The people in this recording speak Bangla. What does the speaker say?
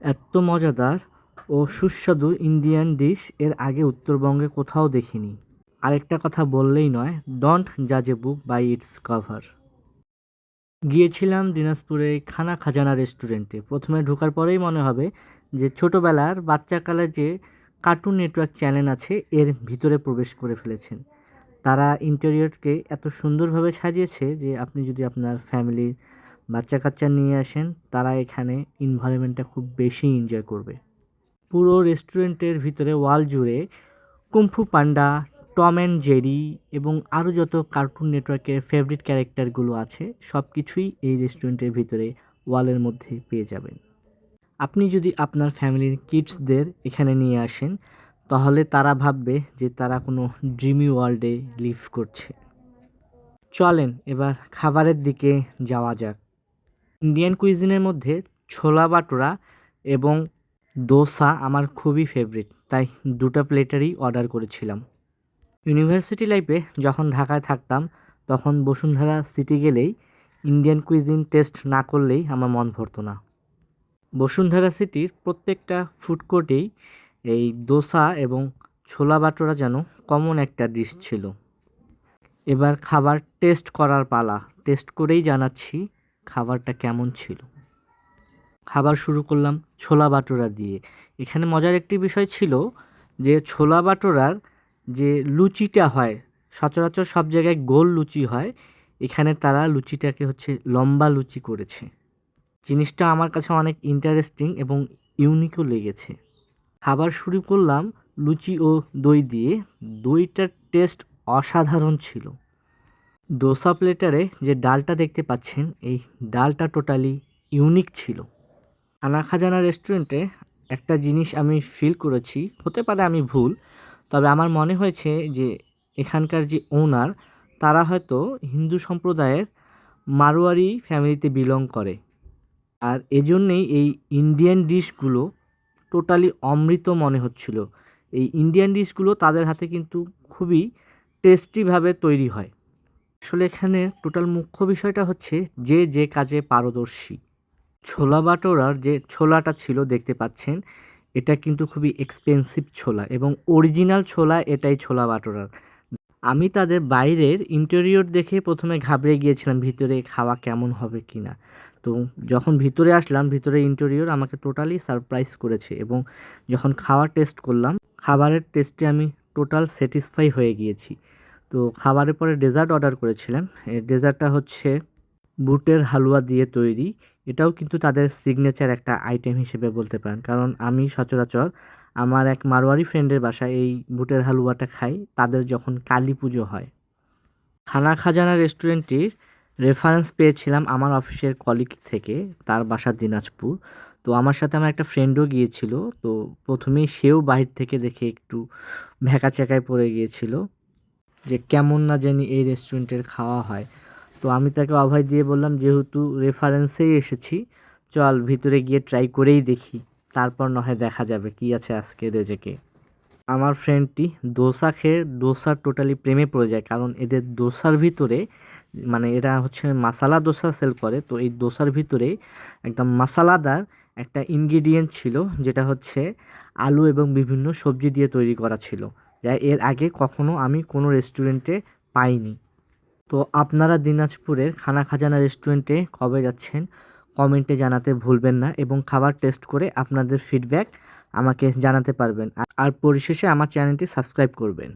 এত মজাদার ও সুস্বাদু ইন্ডিয়ান ডিশ এর আগে উত্তরবঙ্গে কোথাও দেখিনি। আরেকটা কথা বললেই নয়, ডোন্ট জাজ এ বুক বাই ইটস কভার। গিয়েছিলাম দিনাজপুরে খানা খাজানা রেস্টুরেন্টে। প্রথমে ঢোকার পরেই মনে হবে যে ছোটোবেলার বাচ্চাকালে যে কার্টুন নেটওয়ার্ক চ্যানেল আছে এর ভিতরে প্রবেশ করে ফেলেছেন। তারা ইন্টেরিয়রকে এত সুন্দরভাবে সাজিয়েছে যে আপনি যদি আপনার ফ্যামিলির বাচ্চা কাচ্চা নিয়ে আসেন, তারা এখানে এনভায়রনমেন্টটা খুব বেশি এনজয় করবে। পুরো রেস্টুরেন্টের ভিতরে ওয়াল জুড়ে kung fu panda, Tom and Jerry এবং আরও যত কার্টুন নেটওয়ার্কের ফেভারিট ক্যারেক্টারগুলো আছে সব কিছুই এই রেস্টুরেন্টের ভিতরে ওয়ালের মধ্যে পেয়ে যাবেন। আপনি যদি আপনার ফ্যামিলির কিডসদের এখানে নিয়ে আসেন, তাহলে তারা ভাববে যে তারা কোনো ড্রিমি ওয়ার্ল্ডে লিভ করছে। চলেন এবার খাবারের দিকে যাওয়া যাক। ইন্ডিয়ান কুইজিনের মধ্যে ছোলা বাটোরা এবং দোসা আমার খুবই ফেভারিট, তাই দুটো প্লেটারই অর্ডার করেছিলাম। ইউনিভার্সিটি লাইফে যখন ঢাকায় থাকতাম, তখন বসুন্ধরা সিটি গেলেই ইন্ডিয়ান কুইজিন টেস্ট না করলেই আমার মন ভরতো না। বসুন্ধরা সিটির প্রত্যেকটা ফুড কোর্টেই এই দোসা এবং ছোলা বাটোরা যেন কমন একটা ডিশ ছিল। এবার খাবার টেস্ট করার পালা। টেস্ট করেই জানাচ্ছি খাবারটা কেমন ছিল। খাবার শুরু করলাম ছোলা বাটোরা দিয়ে। এখানে মজার একটি বিষয় ছিল যে ছোলা বাটোরার যে লুচিটা হয়, সচরাচর সব জায়গায় গোল লুচি হয়, এখানে তারা লুচিটাকে লম্বা লুচি করেছে। জিনিসটা আমার কাছে অনেক ইন্টারেস্টিং এবং ইউনিকও লেগেছে। খাবার শুরু করলাম লুচি ও দই দিয়ে। দইটার টেস্ট অসাধারণ ছিল। দোসা প্লেটারে যে ডালটা দেখতে পাচ্ছেন, এই ডালটা টোটালি ইউনিক ছিল। খানা খাজানা রেস্টুরেন্টে একটা জিনিস আমি ফিল করেছি, হতে পারে আমি ভুল, তবে আমার মনে হয়েছে যে এখানকার যে ওনার, তারা হয়তো হিন্দু সম্প্রদায়ের মারোয়ারি ফ্যামিলিতে বিলং করে। আর এজন্যেই এই ইন্ডিয়ান ডিশগুলো টোটালি অমৃত মনে হচ্ছিল। এই ইন্ডিয়ান ডিশগুলো তাদের হাতে কিন্তু খুবই টেস্টিভাবে তৈরি হয়। আসলে এখানে টোটাল মুখ্য বিষয়টা হচ্ছে যে যে কাজে পারদর্শী। ছোলা বাটোরার যে ছোলাটা ছিল দেখতে পাচ্ছেন, এটা কিন্তু খুবই এক্সপেন্সিভ ছোলা এবং অরিজিনাল ছোলা এটাই ছোলা বাটোরার। আমি তাদের বাইরের ইন্টেরিয়র দেখে প্রথমে ঘাবড়ে গিয়েছিলাম ভিতরে খাওয়া কেমন হবে কি না। তো যখন ভিতরে আসলাম, ভিতরে ইন্টেরিয়র আমাকে টোটালি সারপ্রাইজ করেছে এবং যখন খাওয়ার টেস্ট করলাম, খাবারের টেস্টে আমি টোটাল স্যাটিসফাই হয়ে গিয়েছি। তো খাবারের পরে ডেজার্ট অর্ডার করেছিলাম। এই ডেজার্টটা হচ্ছে বুটের হালুয়া দিয়ে তৈরি। এটাও কিন্তু তাদের সিগনেচার একটা আইটেম হিসেবে বলতে পারেন, কারণ আমি সচরাচর আমার এক মারোয়ারি ফ্রেন্ডের বাসায় এই বুটের হালুয়াটা খাই তাদের যখন কালী পুজো হয়। খানা খাজানা রেস্টুরেন্টটির রেফারেন্স পেয়েছিলাম আমার অফিসের কলিগ থেকে, তার বাসা দিনাজপুর। তো আমার সাথে আমার একটা ফ্রেন্ডও গিয়েছিল। তো প্রথমেই সেও বাহির থেকে দেখে একটু ভ্যাকাচ্যাকায় পড়ে গিয়েছিল যে কেমন না জানি এই রেস্টুরেন্টের খাওয়া হয়। তো আমি তাকে অভয় দিয়ে বললাম, যেহেতু রেফারেন্সেই এসেছি, চল ভিতরে গিয়ে ট্রাই করেই দেখি, তারপর না হয় দেখা যাবে কি আছে আজকে রেজেকে। আমার ফ্রেন্ডটি দোসা খেয়ে দোসার টোটালি প্রেমে পড়ে যায়, কারণ এদের দোসার ভিতরে মানে এরা মাসালা দোসা সেল করে। তো এই দোসার ভিতরে একদম মাসালাদার একটা ইনগ্রিডিয়েন্ট ছিল, যেটা হচ্ছে আলু এবং বিভিন্ন সবজি দিয়ে তৈরি করা ছিল, যা এর আগে কখনো আমি কোনো রেস্টুরেন্টে পাইনি। তো আপনারা দিনাজপুরের খানা খাজানা রেস্টুরেন্টে কবে যাচ্ছেন কমেন্টে জানাতে ভুলবেন না এবং খাবার টেস্ট করে আপনাদের ফিডব্যাক আমাকে জানাতে পারবেন। আর পরিশেষে আমার চ্যানেলটি সাবস্ক্রাইব করবেন।